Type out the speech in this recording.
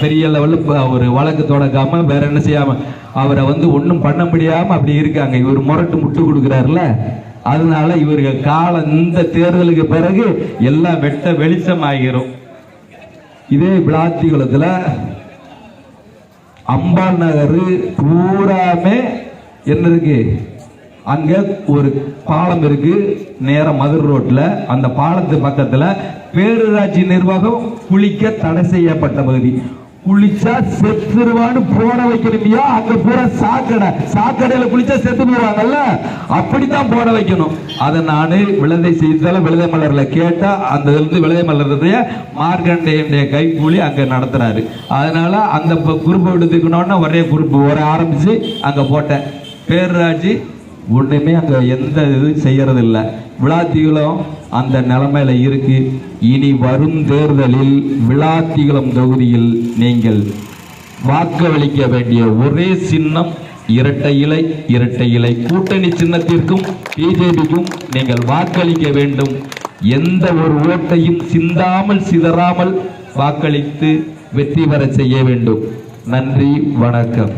பெரிய லெவலில் ஒரு வழக்கு தொடக்காம வேற என்ன செய்யாம அவரை ஒன்றும் பண்ண முடியாம அப்படி இருக்காங்க. இவர் முரட்டு முட்டு கொடுக்குறாருல, அதனால இவர்கள் காலம் இந்த தேர்தலுக்கு பிறகு எல்லாம் வெட்ட வெளிச்சம் ஆகிரும். இதே விளாத்திகுளத்தில் அம்பாள் நகர் பூராமே என்ன இருக்கு, அங்க ஒரு பாலம் இருக்கு நேர மதுரை ரோட்ல. அந்த பாலத்து பக்கத்துல பேரூராட்சி நிர்வாகம் குளிக்க தடை செய்யப்பட்ட பகுதி. குளிச்சா செத்துருவான்னு போட வைக்கணுமையா? அங்க பூரா சாக்கடையில குளிச்சா செத்து போடுவாங்கல்ல, அப்படித்தான் போட வைக்கணும். அதை நானு விழுதை செய்தால விழுதை மலர்ல கேட்டா அந்த விழுதை மலருடைய மார்க்கண்டேய கைக்கூலி அங்க நடத்துறாரு. அதனால அந்த குரூப் எடுத்துக்கணும்னா ஒரே குரூப் ஆரம்பிச்சு அங்க போட்டேன். பேரூராட்சி ஒண்ணுமே அங்க எந்த இது செய்யறது இல்லை. விளாத்திகுளம் அந்த நிலைமையில இருக்கு. இனி வரும் தேர்தலில் விளாத்திகுளம் தொகுதியில் நீங்கள் வாக்களிக்க வேண்டிய ஒரே சின்னம் இரட்டை இலை. இரட்டை இலை கூட்டணி சின்னத்திற்கும் பிஜேபிக்கும் நீங்கள் வாக்களிக்க வேண்டும். எந்த ஒரு ஓட்டையும் சிந்தாமல் சிதறாமல் வாக்களித்து வெற்றி பெற செய்ய வேண்டும். நன்றி, வணக்கம்.